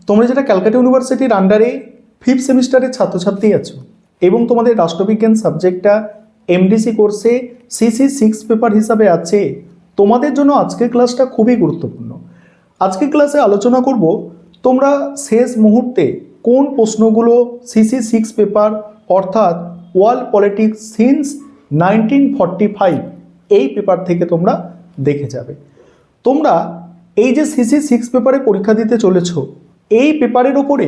তোমরা যেটা ক্যালকাটা ইউনিভার্সিটির আন্ডারে 5th সেমিস্টারের ছাত্রছাত্রী আছো এবং তোমাদের রাষ্ট্রবিজ্ঞান সাবজেক্টটা এমডিসি কোর্সে সিসি 6 পেপার হিসাবে আছে, তোমাদের জন্য আজকের ক্লাসটা খুবই গুরুত্বপূর্ণ। আজকের ক্লাসে আলোচনা করব তোমরা শেষ মুহূর্তে কোন প্রশ্নগুলো সিসি 6 পেপার অর্থাৎ ওয়ার্ল্ড পলিটিক্স সিন্স 1945 এই পেপার থেকে তোমরা দেখে যাবে। তোমরা এই যে সিসি 6 পেপারে পরীক্ষা দিতে চলেছ, এই পেপারের ওপরে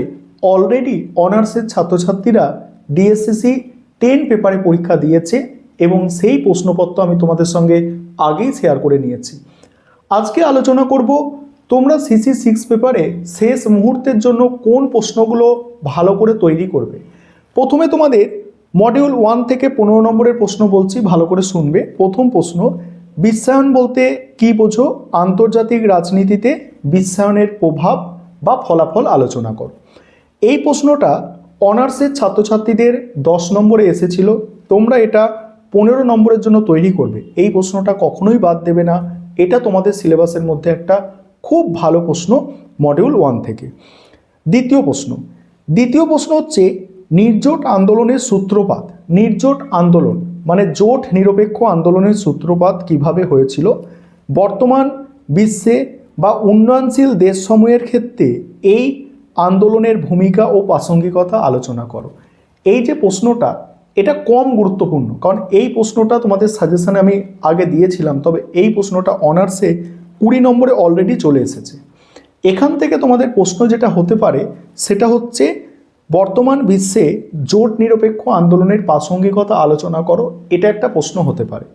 অলরেডি অনার্সের ছাত্রছাত্রীরা ডিএসসিসি 10 পেপারে পরীক্ষা দিয়েছে এবং সেই প্রশ্নপত্র আমি তোমাদের সঙ্গে আগেই শেয়ার করে নিয়েছি। আজকে আলোচনা করব তোমরা সিসি 6 পেপারে শেষ মুহূর্তের জন্য কোন প্রশ্নগুলো ভালো করে তৈরি করবে। প্রথমে তোমাদের মডিউল 1 থেকে 15 নম্বরের প্রশ্ন বলছি, ভালো করে শুনবে। প্রথম প্রশ্ন, বিশ্বায়ন বলতে কি বোঝো? আন্তর্জাতিক রাজনীতিতে বিশ্বায়নের প্রভাব বা ফলাফল আলোচনা করো। এই প্রশ্নটা অনার্সের ছাত্রছাত্রীদের 10 নম্বরে এসেছিল। তোমরা এটা 15 নম্বরের জন্য তৈরি করবে। এই প্রশ্নটা কখনোই বাদ দেবে না, এটা তোমাদের সিলেবাসের মধ্যে একটা খুব ভালো প্রশ্ন মডিউল 1 থেকে। দ্বিতীয় প্রশ্ন হচ্ছে নির্জোট আন্দোলনের সূত্রপাত। নির্জোট আন্দোলন মানে জোট নিরপেক্ষ আন্দোলনের সূত্রপাত কিভাবে হয়েছিল? বর্তমান বিশ্বে বা উন্নয়নশীল দেশসমূহের ক্ষেত্রে এই আন্দোলনের ভূমিকা ও প্রাসঙ্গিকতা আলোচনা করো। এই যে প্রশ্নটা, এটা কম গুরুত্বপূর্ণ, কারণ এই প্রশ্নটা তোমাদের সাজেশনে আমি আগে দিয়েছিলাম, তবে এই প্রশ্নটা অনার্সে 20 নম্বরে অলরেডি চলে এসেছে। এখান থেকে তোমাদের প্রশ্ন যেটা হতে পারে সেটা হচ্ছে বর্তমান বিশ্বে জোট নিরপেক্ষ আন্দোলনের প্রাসঙ্গিকতা আলোচনা করো। এটা একটা প্রশ্ন হতে পারে,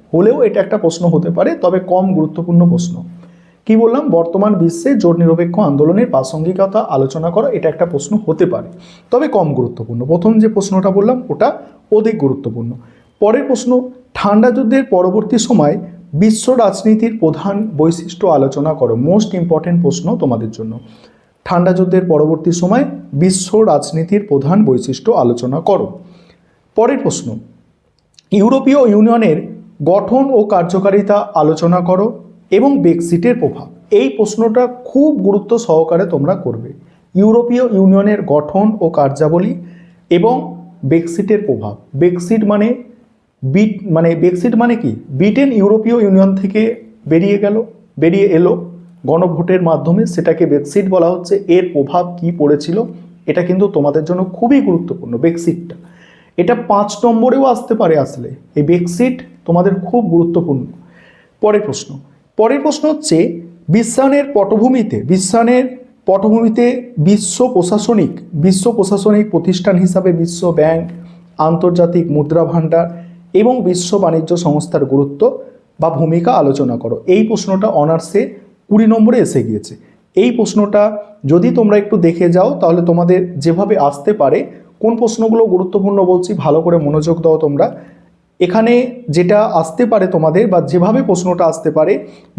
এটা একটা প্রশ্ন হতে পারে, তবে কম গুরুত্বপূর্ণ প্রশ্ন। কি বললাম? বর্তমান বিশ্বে জোট নিরপেক্ষ আন্দোলনের প্রাসঙ্গিকতা আলোচনা করো, এটা একটা প্রশ্ন হতে পারে, তবে কম গুরুত্বপূর্ণ। প্রথম যে প্রশ্নটা বললাম ওটা অধিক গুরুত্বপূর্ণ। পরের প্রশ্ন, ঠান্ডা যুদ্ধের পরবর্তী সময় বিশ্ব রাজনীতির প্রধান বৈশিষ্ট্য আলোচনা করো। মোস্ট ইম্পর্টেন্ট প্রশ্ন তোমাদের জন্য। ঠান্ডা যুদ্ধের পরবর্তী সময় বিশ্ব রাজনীতির প্রধান বৈশিষ্ট্য আলোচনা করো। পরের প্রশ্ন, ইউরোপীয় ইউনিয়নের গঠন ও কার্যকারিতা আলোচনা করো এবং ব্রেক্সিটের প্রভাব। এই প্রশ্নটা খুব গুরুত্ব সহকারে তোমরা করবে। ইউরোপীয় ইউনিয়নের গঠন ও কার্যাবলী এবং ব্রেক্সিটের প্রভাব। ব্রেক্সিট মানে কি? ব্রিটেন ইউরোপীয় ইউনিয়ন থেকে বেরিয়ে এলো গণভোটের মাধ্যমে, সেটাকে ব্রেক্সিট বলা হচ্ছে। এর প্রভাব কি পড়েছিল, এটা কিন্তু তোমাদের জন্য খুবই গুরুত্বপূর্ণ ব্রেক্সিটটা। এটা 5 নম্বরেও আসতে পারে, আসলে এই ব্রেক্সিট তোমাদের খুব গুরুত্বপূর্ণ। পরের প্রশ্ন হচ্ছে বিশ্বায়নের পটভূমিতে বিশ্ব প্রশাসনিক প্রতিষ্ঠান হিসাবে বিশ্ব ব্যাংক, আন্তর্জাতিক মুদ্রা ভাণ্ডার এবং বিশ্ব বাণিজ্য সংস্থার গুরুত্ব বা ভূমিকা আলোচনা করো। এই প্রশ্নটা অনার্সে 20 নম্বরে এসে গিয়েছে। এই প্রশ্নটা যদি তোমরা একটু দেখে যাও তাহলে তোমাদের যেভাবে আসতে পারে, কোন প্রশ্নগুলো গুরুত্বপূর্ণ বলছি ভালো করে মনোযোগ দাও তোমরা। এখানে যেটা আসতে পারে তোমাদের, বা যেভাবে প্রশ্নটা আসতে পারে,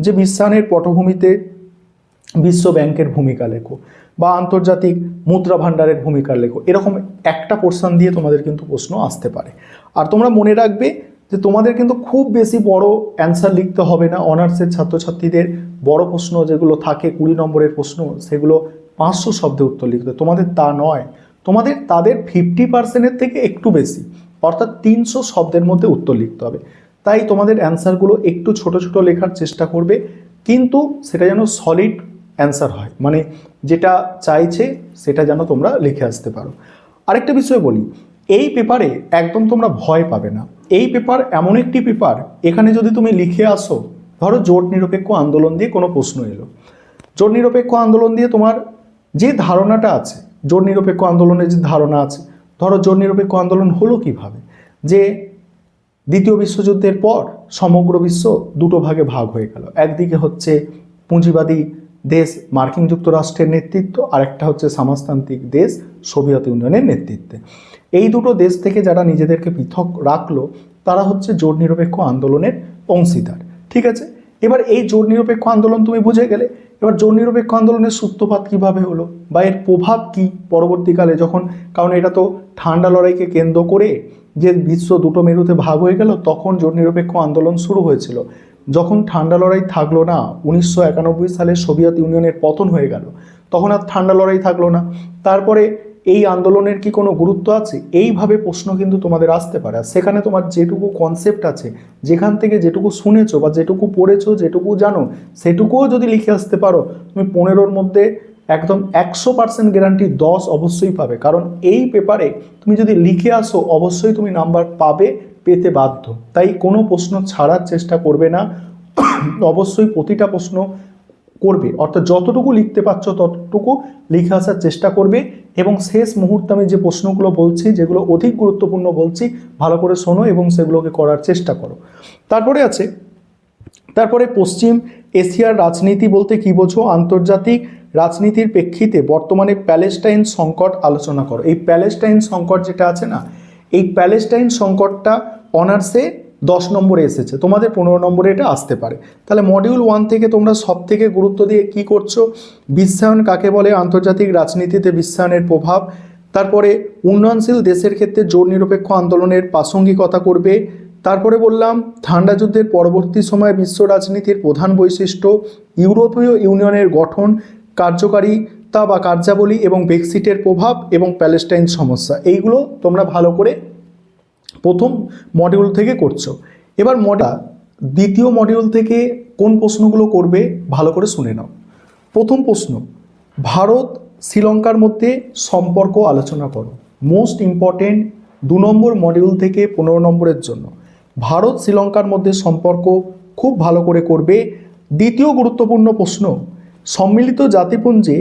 যে বিশ্বায়নের পটভূমিতে বিশ্ব ব্যাংকের ভূমিকা লেখো বা আন্তর্জাতিক মুদ্রা ভাণ্ডারের ভূমিকা লেখো। এরকম একটা পোর্শন দিয়ে তোমাদের কিন্তু প্রশ্ন আসতে পারে। আর তোমরা মনে রাখবে যে তোমাদের কিন্তু খুব বেশি বড় অ্যান্সার লিখতে হবে না। অনার্সের ছাত্রছাত্রীদের বড় প্রশ্ন যেগুলো থাকে 20 নম্বরের প্রশ্ন, সেগুলো 500 শব্দে উত্তর লিখতে। তোমাদের তা নয়, তাদের 50%-এর থেকে একটু বেশি, অর্থাৎ 300 শব্দের মধ্যে উত্তর লিখতে হবে। তাই তোমাদের অ্যান্সারগুলো একটু ছোট ছোট লেখার চেষ্টা করবে, কিন্তু সেটা যেন সলিড অ্যান্সার হয়, মানে যেটা চাইছে সেটা যেন তোমরা লিখে আসতে পারো। আরেকটা বিষয় বলি, এই পেপারে একদম তোমরা ভয় পাবে না। এই পেপার এমন একটি পেপার, এখানে যদি তুমি লিখে আসো, ধরো জোট নিরপেক্ষ আন্দোলন দিয়ে কোনো প্রশ্ন এলো, জোট নিরপেক্ষ আন্দোলন দিয়ে তোমার যে ধারণাটা আছে, জোট নিরপেক্ষ আন্দোলনের যে ধারণা আছে, ধরো জোট নিরপেক্ষ আন্দোলন হলো কিভাবে, যে দ্বিতীয় বিশ্বযুদ্ধের পর সমগ্র বিশ্ব দুটো ভাগে ভাগ হয়ে গেল। একদিকে হচ্ছে পুঁজিবাদী দেশ মার্কিন যুক্তরাষ্ট্রের নেতৃত্ব, আরেকটা হচ্ছে সমাজতান্ত্রিক দেশ সোভিয়েত ইউনিয়নের নেতৃত্বে। এই দুটো দেশ থেকে যারা নিজেদেরকে পৃথক রাখলো তারা হচ্ছে জোট নিরপেক্ষ আন্দোলনের অংশীদার। ঠিক আছে, এবার এই জোট নিরপেক্ষ আন্দোলন তুমি বুঝে গেলে। এবার জোট নিরপেক্ষ আন্দোলনের সূত্রপাত কিভাবে হলো বা এর প্রভাব কি পরবর্তীকালে, যখন, কারণ এটা তো ঠান্ডা লড়াইকে কেন্দ্র করে যে বিশ্ব দুটো মেরুতে ভাগ হয়ে গেল, তখন জোট নিরপেক্ষ আন্দোলন শুরু হয়েছিল। যখন ঠান্ডা লড়াই থাকলো না, 1991 সালে সোভিয়েত ইউনিয়নের পতন হয়ে গেল, তখন আর ঠান্ডা লড়াই থাকলো না। তারপরে এই আন্দোলনের কি কোনো গুরুত্ব আছে, এইভাবে প্রশ্ন কিন্তু তোমাদের আসতে পারে। আর সেখানে তোমার যেটুকু কনসেপ্ট আছে, যেখান থেকে যেটুকু শুনেছো বা যেটুকু পড়েছো, যেটুকু জানো, সেটুকুও যদি লিখে আসতে পারো, তুমি 15-র মধ্যে একদম 100% গ্যারান্টি 10 অবশ্যই পাবে। কারণ এই পেপারে তুমি যদি লিখে আসো অবশ্যই তুমি নাম্বার পাবে, পেতে বাধ্য। তাই কোনো প্রশ্ন ছাড়ার চেষ্টা করবে না, অবশ্যই প্রতিটা প্রশ্ন করবে, অর্থাৎ যতটুকু লিখতে পারছো ততটুকু লিখে আসার চেষ্টা করবে। এবং শেষ মুহূর্তে আমি যে প্রশ্নগুলো বলছি, যেগুলো অধিক গুরুত্বপূর্ণ বলছি, ভালো করে শোনো এবং সেগুলোকে করার চেষ্টা করো। তারপরে পশ্চিম এশিয়ার রাজনীতি বলতে কি বোঝো? আন্তর্জাতিক রাজনীতির প্রেক্ষিতে বর্তমানে প্যালেস্টাইন সংকট আলোচনা করো। এই প্যালেস্টাইন সংকট যেটা আছে না, এই প্যালেস্টাইন সংকটটা অনার্সে 10 নম্বরে এসেছে, তোমাদের 15 নম্বরে এটা আসতে পারে। তাহলে মডিউল 1 থেকে তোমরা সব থেকে গুরুত্ব দিয়ে কি করছো? বিশ্বায়ন কাকে বলে, আন্তর্জাতিক রাজনীতিতে বিশ্বায়নের প্রভাব। তারপরে উন্নয়নশীল দেশের ক্ষেত্রে জোট নিরপেক্ষ আন্দোলনের প্রাসঙ্গিকতা করবে। তারপরে বললাম ঠান্ডা যুদ্ধের পরবর্তী সময়ে বিশ্ব রাজনীতির প্রধান বৈশিষ্ট্য, ইউরোপীয় ইউনিয়নের গঠন, কার্যকারিতা বা কার্যাবলী এবং ব্রেক্সিটের প্রভাব এবং প্যালেস্টাইন সমস্যা। এইগুলো তোমরা ভালো করে প্রথম মডিউল থেকে করছো। এবার দ্বিতীয় মডিউল থেকে কোন প্রশ্নগুলো করবে ভালো করে শুনে নাও। প্রথম প্রশ্ন, ভারত শ্রীলঙ্কার মধ্যে সম্পর্ক আলোচনা করো। মোস্ট ইম্পর্টেন্ট 2 নম্বর মডিউল থেকে 15 নম্বরের জন্য ভারত শ্রীলঙ্কার মধ্যে সম্পর্ক খুব ভালো করে করবে। দ্বিতীয় গুরুত্বপূর্ণ প্রশ্ন, সম্মিলিত জাতিপুঞ্জে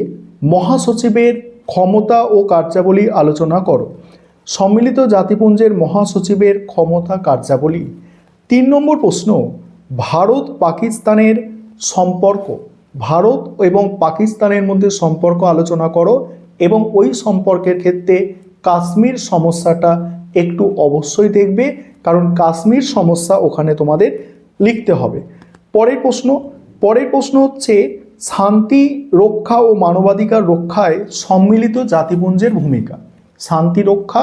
মহাসচিবের ক্ষমতা ও কার্যাবলী আলোচনা করো। সম্মিলিত জাতিপুঞ্জের মহাসচিবের ক্ষমতা কার্যাবলী। 3 নম্বর প্রশ্ন, ভারত পাকিস্তানের সম্পর্ক, ভারত এবং পাকিস্তানের মধ্যে সম্পর্ক আলোচনা করো এবং ওই সম্পর্কের ক্ষেত্রে কাশ্মীর সমস্যাটা একটু অবশ্যই দেখবে, কারণ কাশ্মীর সমস্যা ওখানে তোমাদের লিখতে হবে। পরের প্রশ্ন হচ্ছে শান্তি রক্ষা ও মানবাধিকার রক্ষায় সম্মিলিত জাতিপুঞ্জের ভূমিকা। শান্তি রক্ষা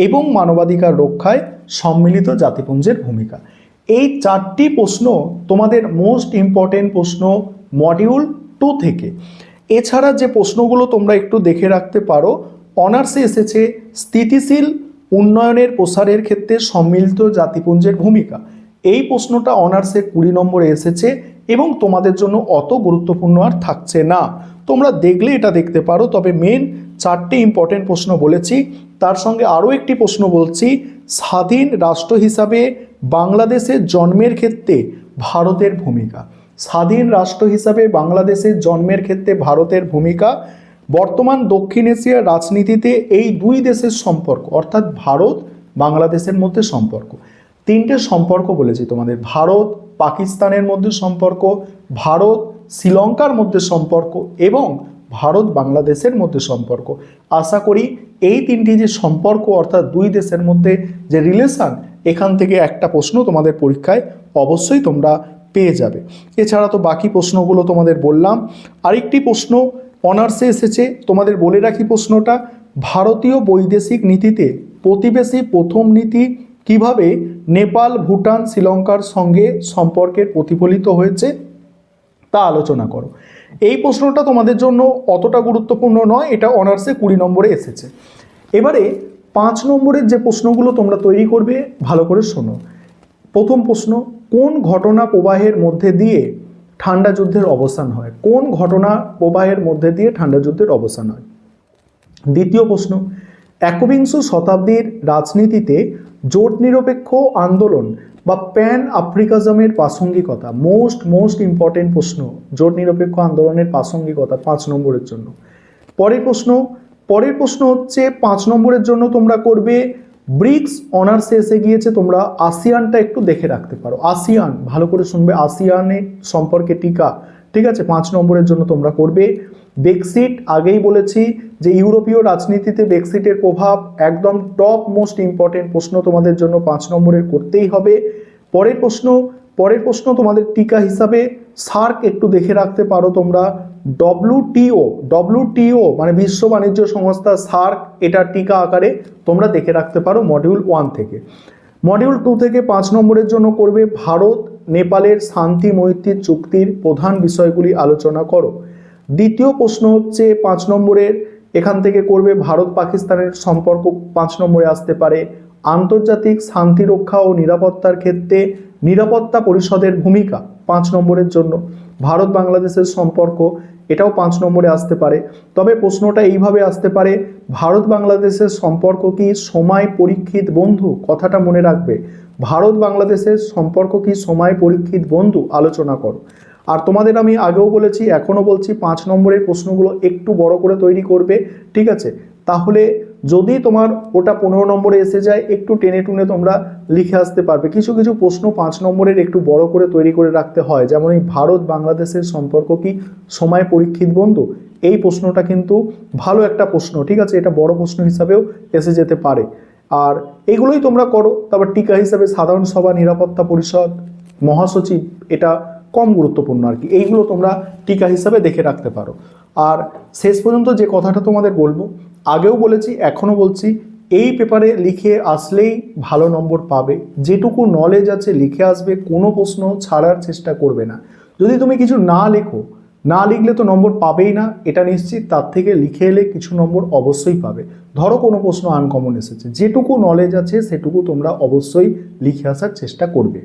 এবং মানবাধিকার রক্ষায় সম্মিলিত জাতিপুঞ্জের ভূমিকা। এই 4টি প্রশ্ন তোমাদের মোস্ট ইম্পর্টেন্ট প্রশ্ন মডিউল 2 থেকে। এছাড়া যে প্রশ্নগুলো তোমরা একটু দেখে রাখতে পারো, অনার্সে এসেছে স্থিতিশীল উন্নয়নের প্রসারের ক্ষেত্রে সম্মিলিত জাতিপুঞ্জের ভূমিকা। এই প্রশ্নটা অনার্সে 20 নম্বরে এসেছে এবং তোমাদের জন্য অত গুরুত্বপূর্ণ আর থাকছে না, তোমরা দেখলে এটা দেখতে পারো। তবে মেন 4টে ইম্পর্টেন্ট প্রশ্ন বলেছি, তার সঙ্গে আরও একটি প্রশ্ন বলছি, স্বাধীন রাষ্ট্র হিসাবে বাংলাদেশের জন্মের ক্ষেত্রে ভারতের ভূমিকা। স্বাধীন রাষ্ট্র হিসাবে বাংলাদেশের জন্মের ক্ষেত্রে ভারতের ভূমিকা। বর্তমান দক্ষিণ এশিয়ার রাজনীতিতে এই 2 দেশের সম্পর্ক, অর্থাৎ ভারত বাংলাদেশের মধ্যে সম্পর্ক। 3টে সম্পর্ক বলেছি তোমাদের, ভারত পাকিস্তানের মধ্যে সম্পর্ক, ভারত শ্রীলঙ্কার মধ্যে সম্পর্ক এবং ভারত বাংলাদেশের মধ্যে সম্পর্ক। আশা করি এই 3টি যে সম্পর্ক, অর্থাৎ 2 দেশের মধ্যে যে রিলেশন, এখান থেকে একটা প্রশ্ন তোমাদের পরীক্ষায় অবশ্যই তোমরা পেয়ে যাবে। এছাড়া তো বাকি প্রশ্নগুলো তোমাদের বললাম। আরেকটি প্রশ্ন অনার্সে এসেছে, তোমাদের বলে রাখি প্রশ্নটা, ভারতীয় বৈদেশিক নীতিতে প্রতিবেশী প্রথম নীতি কিভাবে নেপাল, ভুটান, শ্রীলঙ্কার সঙ্গে সম্পর্কের প্রতিফলিত হয়েছে তা আলোচনা করো। এই প্রশ্নটা তোমাদের জন্য অতটা গুরুত্বপূর্ণ নয়, এটা অনার্সে 20 নম্বরে এসেছে। এবারে 5 নম্বরের যে প্রশ্নগুলো তোমরা তৈরি করবে ভালো করে শোনো। প্রথম প্রশ্ন, কোন ঘটনা প্রবাহের মধ্যে দিয়ে ঠান্ডা যুদ্ধের অবসান হয়? কোন ঘটনা প্রবাহের মধ্যে দিয়ে ঠান্ডা যুদ্ধের অবসান হয়? দ্বিতীয় প্রশ্ন, একবিংশ শতাব্দীর রাজনীতিতে জোট নিরপেক্ষ আন্দোলন বা প্যান আফ্রিকাজমের প্রাসঙ্গিকতা। মোস্ট ইম্পর্টেন্ট প্রশ্ন, জোট নিরপেক্ষ আন্দোলনের প্রাসঙ্গিকতা 5 নম্বরের জন্য। পরের প্রশ্ন হচ্ছে 5 নম্বরের জন্য তোমরা করবে ব্রিক্স। অনার্সে এসে গিয়েছে, তোমরা আসিয়ানটা একটু দেখে রাখতে পারো। আসিয়ান ভালো করে শুনবে, আসিয়ানের সম্পর্কে টিকা, ঠিক আছে? 5 নম্বরের জন্য তোমরা করবে। ব্রেক্সিট, আগেই বলেছি যে ইউরোপীয় রাজনীতিতে ব্রেক্সিটের প্রভাব একদম টপ মোস্ট ইম্পর্টেন্ট প্রশ্ন তোমাদের জন্য 5 নম্বরের করতেই হবে। পরের প্রশ্ন তোমাদের টিকা হিসাবে সার্ক একটু দেখে রাখতে পারো তোমরা। ডব্লিউটিও মানে বিশ্ব বাণিজ্য সংস্থা, সার্ক, এটা টিকা আকারে তোমরা দেখে রাখতে পারো মডিউল 1 থেকে। মডিউল 2 থেকে 5 নম্বরের জন্য করবে ভারত নেপালের শান্তি মৈত্রী চুক্তির প্রধান বিষয়গুলি আলোচনা করো। দ্বিতীয় প্রশ্ন হচ্ছে 5 নম্বরের, এখান থেকে করবে ভারত পাকিস্তানের সম্পর্ক 5 নম্বরে আসতে পারে। আন্তর্জাতিক শান্তি রক্ষা ও নিরাপত্তার ক্ষেত্রে নিরাপত্তা পরিষদের ভূমিকা 5 নম্বরের জন্য। ভারত বাংলাদেশের সম্পর্ক, এটাও 5 নম্বরে আসতে পারে। তবে প্রশ্নটা এইভাবে আসতে পারে, ভারত বাংলাদেশের সম্পর্ক কি সময় পরীক্ষিত বন্ধু? কথাটা মনে রাখবে, ভারত বাংলাদেশের সম্পর্ক কি সময় পরীক্ষিত বন্ধু? আলোচনা করো। আর তোমাদের আমি আগেও বলেছি, এখনও বলছি, 5 নম্বরের প্রশ্নগুলো একটু বড় করে তৈরি করবে, ঠিক আছে? তাহলে যদি তোমার ওটা 15 নম্বরে এসে যায়, একটু টেনে টুনে তোমরা লিখে আসতে পারবে। কিছু কিছু প্রশ্ন 5 নম্বরের একটু বড় করে তৈরি করে রাখতে হয়, যেমন এই ভারত বাংলাদেশের সম্পর্ক কি সময় পরীক্ষিত বন্ধু, এই প্রশ্নটা কিন্তু ভালো একটা প্রশ্ন, ঠিক আছে? এটা বড় প্রশ্ন হিসাবেও এসে যেতে পারে। আর এগুলোই তোমরা করো। তারপর টিকা হিসাবে সাধারণ সভা, নিরাপত্তা পরিষদ, মহাসচিব, এটা কম গুরুত্বপূর্ণ আর কি, এইগুলো তোমরা টিকা হিসাবে দেখে রাখতে পারো। আর শেষ পর্যন্ত যে কথাটা তোমাদের বলবো, আগেও বলেছি এখনও বলছি, এই পেপারে লিখে আসলেই ভালো নম্বর পাবে। যেটুকু নলেজ আছে লিখে আসবে, কোনো প্রশ্ন ছাড়ার চেষ্টা করবে না। যদি তুমি কিছু না লেখো, না লিখলে তো নম্বর পাবেই না, এটা নিশ্চিত। তার থেকে লিখে এলে কিছু নম্বর অবশ্যই পাবে। ধরো কোনো প্রশ্ন আনকমন এসেছে, যেটুকু নলেজ আছে সেটুকু তোমরা অবশ্যই লিখে আসার চেষ্টা করবে।